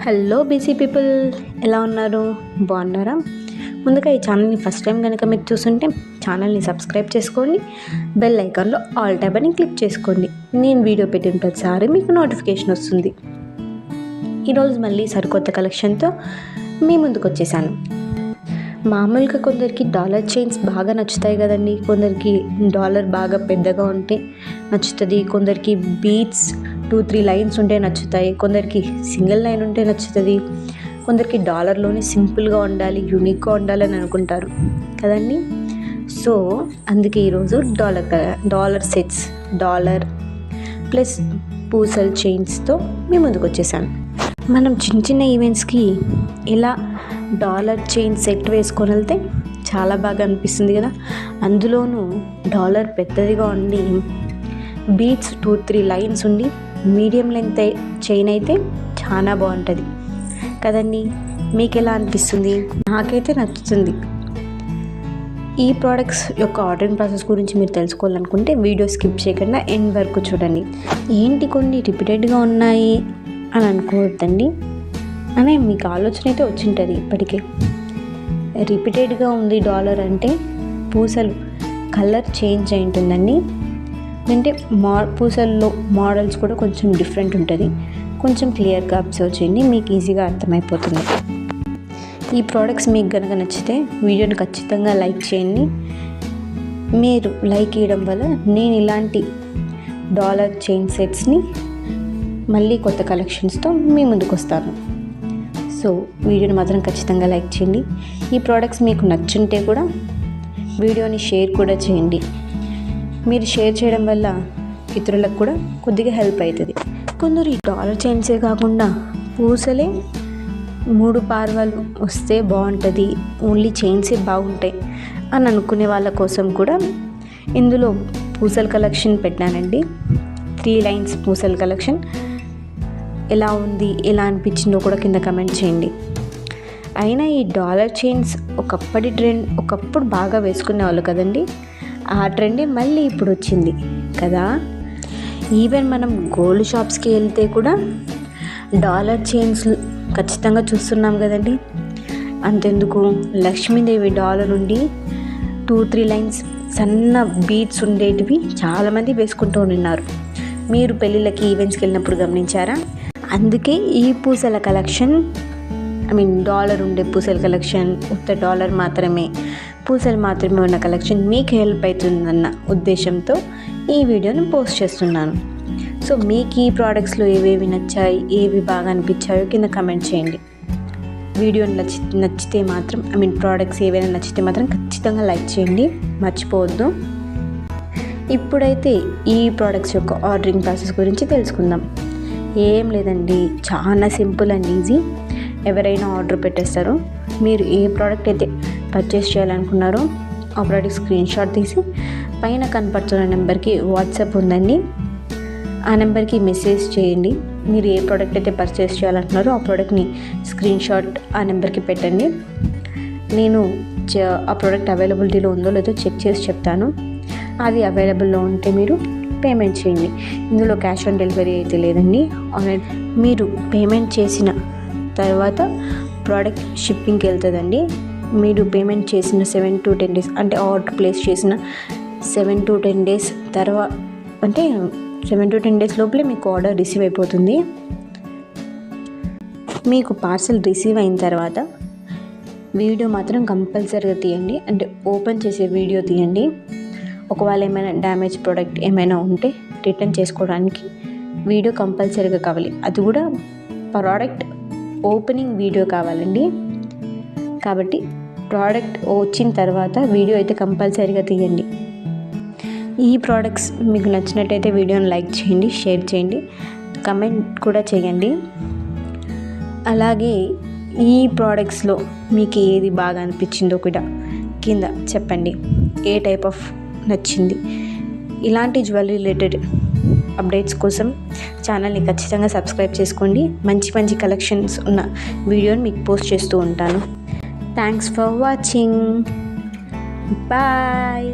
Hello busy people, ఎలా ఉన్నారు? బాగున్నారా? ముందుగా ఈ ఛానల్ని ఫస్ట్ టైం కనుక మీరు చూస్తుంటే ఛానల్ని సబ్స్క్రైబ్ చేసుకోండి. బెల్ ఐకాన్లో ఆల్ ట్యాబ్ అని క్లిక్ చేసుకోండి. నేను వీడియో పెట్టిన ప్రతిసారి మీకు నోటిఫికేషన్ వస్తుంది. ఈరోజు మళ్ళీ సరికొత్త కలెక్షన్తో మీ ముందుకు వచ్చేసాను. మామూలుగా కొందరికి డాలర్ చైన్స్ బాగా నచ్చుతాయి కదండి. కొందరికి డాలర్ బాగా పెద్దగా ఉంటే నచ్చుతుంది, కొందరికి బీట్స్ 2-3 లైన్స్ ఉంటే నచ్చుతాయి, కొందరికి సింగిల్ లైన్ ఉంటే నచ్చుతుంది, కొందరికి డాలర్లోనే సింపుల్గా ఉండాలి, యూనిక్గా ఉండాలని అనుకుంటారు కదండి. సో అందుకే ఈరోజు డాలర్ సెట్స్, డాలర్ ప్లస్ పూసల్ చైన్స్తో మీ ముందుకు వచ్చేసాను. మనం చిన్న చిన్న ఈవెంట్స్కి ఇలా డాలర్ చైన్ సెట్ వేసుకొని వెళ్తే చాలా బాగా అనిపిస్తుంది కదా. అందులోనూ డాలర్ పెద్దదిగా ఉండి బీట్స్ 2-3 లైన్స్ ఉండి మీడియం లెంత్ చైన్ అయితే చాలా బాగుంటుంది కదండి. మీకు ఎలా అనిపిస్తుంది? నాకైతే నచ్చుతుంది. ఈ ప్రోడక్ట్స్ యొక్క ఆర్డరింగ్ ప్రాసెస్ గురించి మీరు తెలుసుకోవాలనుకుంటే వీడియో స్కిప్ చేయకుండా ఎండ్ వరకు చూడండి. ఏంటి కొన్ని రిపీటెడ్గా ఉన్నాయి అని అనుకోవద్దండి అనే మీకు ఆలోచన అయితే వచ్చింటుంది. ఇప్పటికే రిపీటెడ్గా ఉంది డాలర్ అంటే పూసలు కలర్ చేంజ్ అయి ఉంటుందండి. అంటే పూసల్లో మోడల్స్ కూడా కొంచెం డిఫరెంట్ ఉంటుంది. కొంచెం క్లియర్గా అబ్జర్వ్ చేయండి, మీకు ఈజీగా అర్థమైపోతుంది. ఈ ప్రోడక్ట్స్ మీకు కనుక నచ్చితే వీడియోని ఖచ్చితంగా లైక్ చేయండి. మీరు లైక్ చేయడం వల్ల నేను ఇలాంటి డాలర్ చైన్ సెట్స్ని మళ్ళీ కొత్త కలెక్షన్స్తో మీ ముందుకు వస్తాను. సో వీడియోని మాత్రం ఖచ్చితంగా లైక్ చేయండి. ఈ ప్రోడక్ట్స్ మీకు నచ్చుంటే కూడా వీడియోని షేర్ కూడా చేయండి. మీరు షేర్ చేయడం వల్ల ఇతరులకు కూడా కొద్దిగా హెల్ప్ అవుతుంది. కొందరు ఈ డాలర్ చైన్సే కాకుండా పూసలే 3 పార్వాలు వస్తే బాగుంటుంది, ఓన్లీ చైన్సే బాగుంటాయి అని అనుకునే వాళ్ళ కోసం కూడా ఇందులో పూసల కలెక్షన్ పెట్టానండి. 3 లైన్స్ పూసల కలెక్షన్ ఎలా ఉంది, ఎలా అనిపించిందో కూడా కింద కమెంట్ చేయండి. అయినా ఈ డాలర్ చైన్స్ ఒకప్పటి ట్రెండ్, ఒకప్పుడు బాగా వేసుకునేవాళ్ళు కదండి. ఆ ట్రెండే మళ్ళీ ఇప్పుడు వచ్చింది కదా. ఈవెన్ మనం గోల్డ్ షాప్స్కి వెళ్తే కూడా డాలర్ చైన్స్ ఖచ్చితంగా చూస్తున్నాం కదండి. అంతెందుకు, లక్ష్మీదేవి డాలర్ ఉండి 2-3 లైన్స్ సన్న బీట్స్ ఉండేటివి చాలామంది వేసుకుంటూ ఉన్నారు. మీరు పెళ్ళిళ్ళకి ఈవెంట్స్కి వెళ్ళినప్పుడు గమనించారా? అందుకే ఈ పూసల కలెక్షన్, డాలర్ ఉండే పూసల కలెక్షన్, ఉత్త డాలర్ మాత్రమే, పూసలు మాత్రమే ఉన్న కలెక్షన్ మీకు హెల్ప్ అవుతుందన్న ఉద్దేశంతో ఈ వీడియోని పోస్ట్ చేస్తున్నాను. సో మీకు ఈ ప్రోడక్ట్స్లో ఏవేవి నచ్చాయి, ఏవి బాగా అనిపించాయో కింద కమెంట్ చేయండి. వీడియో నచ్చితే మాత్రం ప్రోడక్ట్స్ ఏవైనా నచ్చితే మాత్రం ఖచ్చితంగా లైక్ చేయండి, మర్చిపోవద్దు. ఇప్పుడైతే ఈ ప్రోడక్ట్స్ యొక్క ఆర్డరింగ్ ప్రాసెస్ గురించి తెలుసుకుందాం. ఏం లేదండి, చాలా సింపుల్ అండ్ ఈజీ. ఎవరైనా ఆర్డర్ పెట్టేస్తారు. మీరు ఏ ప్రోడక్ట్ అయితే పర్చేస్ చేయాలనుకున్నారో ఆ ప్రోడక్ట్ స్క్రీన్ షాట్ తీసి పైన కనపడుతున్న నెంబర్కి వాట్సాప్ ఉందండి, ఆ నెంబర్కి మెసేజ్ చేయండి. మీరు ఏ ప్రోడక్ట్ అయితే పర్చేస్ చేయాలనుకున్నారో ఆ ప్రోడక్ట్ని స్క్రీన్ షాట్ ఆ నెంబర్కి పెట్టండి. నేను ఆ ప్రోడక్ట్ అవైలబిలిటీలో ఉందో లేదో చెక్ చేసి చెప్తాను. అది అవైలబుల్లో ఉంటే మీరు పేమెంట్ చేయండి. ఇందులో క్యాష్ ఆన్ డెలివరీ అయితే లేదండి. ఆన్లైన్ మీరు పేమెంట్ చేసిన తర్వాత ప్రోడక్ట్ షిప్పింగ్కి వెళ్తుందండి. మీరు పేమెంట్ చేసిన 7-10 డేస్, అంటే ఆర్డర్ ప్లేస్ చేసిన 7-10 డేస్ తర్వాత, అంటే 7-10 డేస్ లోపలే మీకు ఆర్డర్ రిసీవ్ అయిపోతుంది. మీకు పార్సల్ రిసీవ్ అయిన తర్వాత వీడియో మాత్రం కంపల్సరీగా తీయండి, అంటే ఓపెన్ చేసే వీడియో తీయండి. ఒకవేళ ఏమైనా డ్యామేజ్ ప్రోడక్ట్ ఏమైనా ఉంటే రిటర్న్ చేసుకోవడానికి వీడియో కంపల్సరీగా కావాలి. అది కూడా ప్రోడక్ట్ ఓపెనింగ్ వీడియో కావాలండి. కాబట్టి ప్రోడక్ట్ వచ్చిన తర్వాత వీడియో అయితే కంపల్సరీగా తీయండి. ఈ ప్రోడక్ట్స్ మీకు నచ్చినట్టయితే వీడియోని లైక్ చేయండి, షేర్ చేయండి, కమెంట్ కూడా చేయండి. అలాగే ఈ ప్రోడక్ట్స్లో మీకు ఏది బాగా అనిపించిందో కూడా కింద చెప్పండి. ఏ టైప్ ఆఫ్ నచ్చింది. ఇలాంటి జ్యువెలరీ రిలేటెడ్ అప్డేట్స్ కోసం ఛానల్ని ఖచ్చితంగా సబ్స్క్రైబ్ చేసుకోండి. మంచి మంచి కలెక్షన్స్ ఉన్న వీడియోని మీకు పోస్ట్ చేస్తూ ఉంటాను. Thanks for watching. బాయ్.